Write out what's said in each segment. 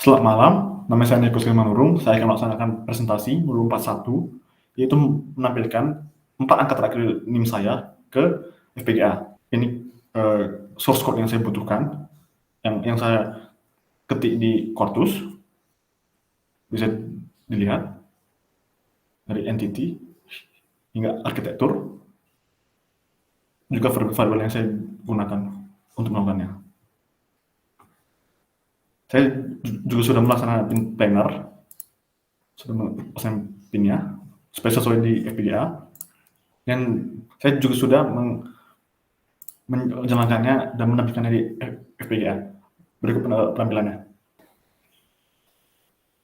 Selamat malam, nama saya Niko Silmanurung. Saya akan melaksanakan presentasi modul 41, yaitu menampilkan 4 angka terakhir NIM saya ke FPGA. Ini source code yang saya butuhkan, yang saya ketik di Quartus, bisa dilihat dari entity hingga arsitektur, juga variabel yang saya gunakan untuk melakukannya. Saya juga sudah melaksanakan planner, sudah melaksanakan pinnya supaya sesuai di FPGA, dan saya juga sudah menjalankannya dan menampilkannya di FPGA. Berikut penampilannya.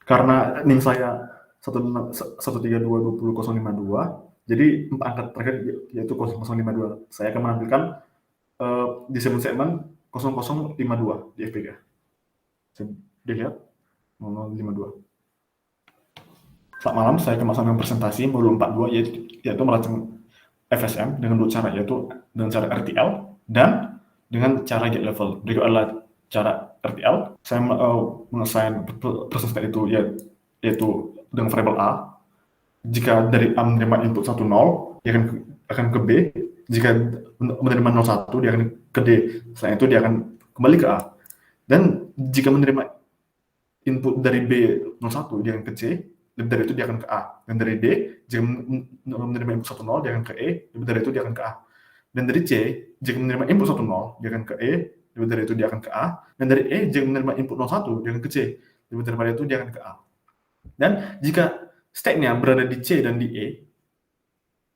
Karena NIM saya 132.20.052, jadi 4 angka terakhir yaitu 0052. Saya akan menampilkan di segmen 0052 di FPGA. Bisa dilihat 0052. Selamat malam, saya akan melaksanakan presentasi modul 42 yaitu merancang FSM dengan 2 cara, yaitu dengan cara RTL dan dengan cara get level. Berikut adalah cara RTL. Saya mengassign proses state itu yaitu dengan variabel A. Jika dari A menerima input 1 0, dia akan ke B. Jika menerima 0 1, dia akan ke D. Selain itu dia akan kembali ke A. Dan jika menerima input dari B 01, dia akan ke C. Lebih dari itu dia akan ke A. Dan dari D, jika menerima input 1 0, dia akan ke E. Lebih dari itu dia akan ke A. Dan dari C, jika menerima input 1 0, dia akan ke E. Lebih dari itu dia akan ke A. Dan dari E, jika menerima input 01, dia akan ke C. Lebih daripada itu dia akan ke A. Dan jika state-nya berada di C dan di E,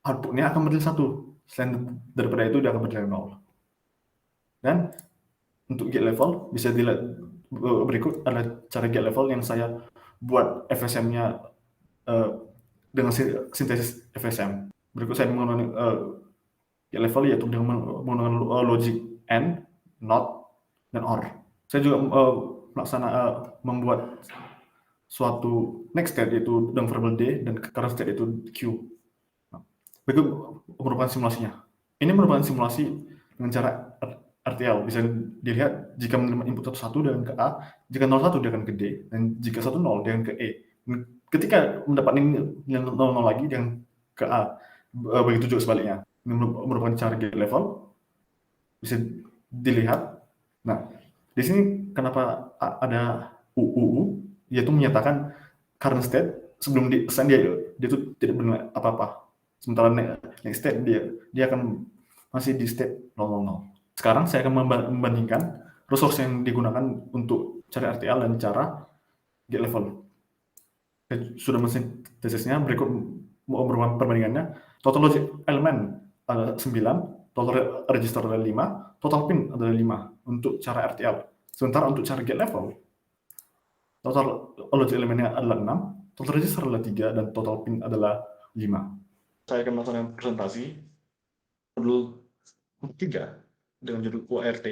output-nya akan berdiri 1. Selain daripada itu, dia akan berdiri 0. Dan untuk get level, bisa dilihat berikut adalah cara get level yang saya buat FSM-nya dengan sintesis FSM. Berikut saya menggunakan get level yaitu dengan menggunakan logic AND, NOT, dan OR. Saya juga membuat suatu next state yaitu dengan variable D dan current state itu Q. Berikut merupakan simulasinya. Ini merupakan simulasi dengan cara RTL. Bisa dilihat jika menerima input 1 dia akan ke A, jika 01 dia akan ke D, dan jika 10 dia akan ke E. Ketika mendapat yang 00 lagi dia akan ke A. Begitu juga sebaliknya. Ini merupakan cara get level. Bisa dilihat. Nah, di sini kenapa ada UU, yaitu menyatakan current state sebelum di assign dia itu tidak benar apa-apa. Sementara next state dia akan masih di state 000. Sekarang saya akan membandingkan resource yang digunakan untuk cara RTL dan cara get level. Saya sudah mensintesisnya, berikut merupakan perbandingannya. Total logic element ada 9, total register adalah 5, total pin adalah 5 untuk cara RTL. Sementara untuk cara get level, total logic elemennya adalah 6, total register adalah 3, dan total pin adalah 5. Saya akan melakukan presentasi modul 3 dengan judul UART.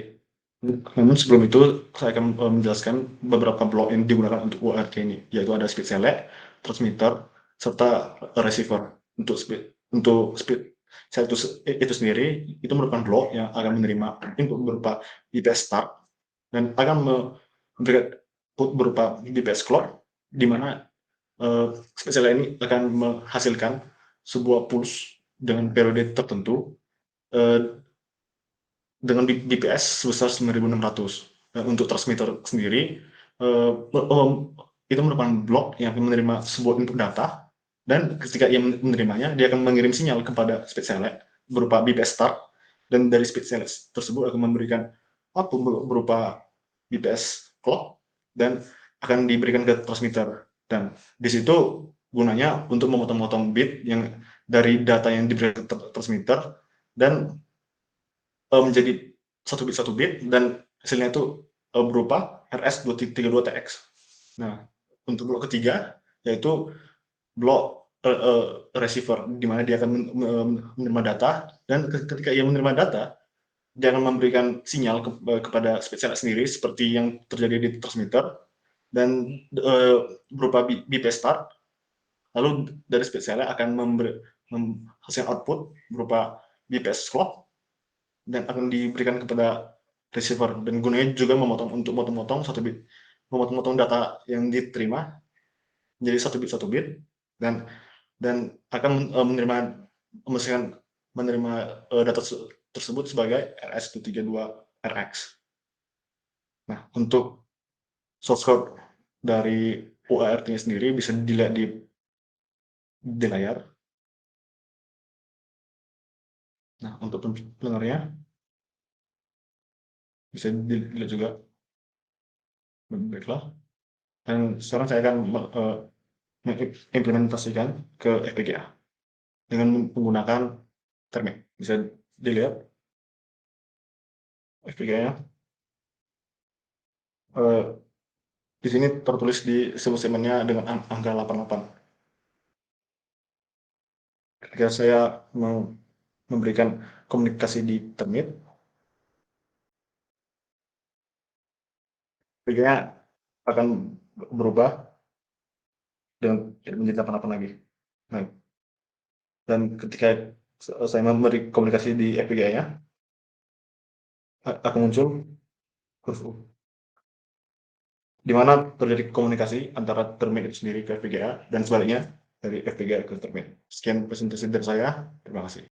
Namun sebelum itu, saya akan menjelaskan beberapa blok yang digunakan untuk UART ini, yaitu ada speed select, transmitter, serta receiver. Untuk speed select itu sendiri, itu merupakan blok yang akan menerima input berupa BPS start, dan akan memberikan output berupa BPS clock, di mana speed select ini akan menghasilkan sebuah pulse dengan periode tertentu dengan BPS sebesar 9600. Untuk transmitter sendiri, itu merupakan blok yang akan menerima sebuah input data, dan ketika ia menerimanya, dia akan mengirim sinyal kepada speed select berupa BPS start, dan dari speed select tersebut akan memberikan output berupa BPS clock, dan akan diberikan ke transmitter. Dan di situ gunanya untuk memotong-motong bit yang dari data yang diberikan ke transmitter, dan menjadi satu bit, dan hasilnya itu berupa RS232TX. Nah, untuk blok ketiga, yaitu blok receiver, di mana dia akan menerima data, dan ketika ia menerima data, dia akan memberikan sinyal kepada speed select sendiri, seperti yang terjadi di transmitter, dan berupa BPS start. Lalu dari speed select akan menghasilkan output berupa BPS clock, dan akan diberikan kepada receiver, dan gunanya juga memotong satu bit. memotong data yang diterima menjadi satu bit dan akan menerima misalkan menerima data tersebut sebagai RS232RX. Nah, untuk source code dari UART-nya sendiri bisa dilihat di layar. Nah, untuk pendengarnya bisa dilihat juga. Baiklah. Dan sekarang saya akan mengimplementasikan ke FPGA dengan menggunakan termit. Bisa dilihat FPGA-nya. Di sini tertulis di segmennya dengan angka 88. Ketika saya mau memberikan komunikasi di termit, FPGA akan berubah dan menjadi 88 lagi. Nah, dan ketika saya memberi komunikasi di FPGA-nya, akan muncul huruf U, di mana terjadi komunikasi antara termit itu sendiri ke FPGA dan sebaliknya dari FPGA ke termit. Sekian presentasi dari saya. Terima kasih.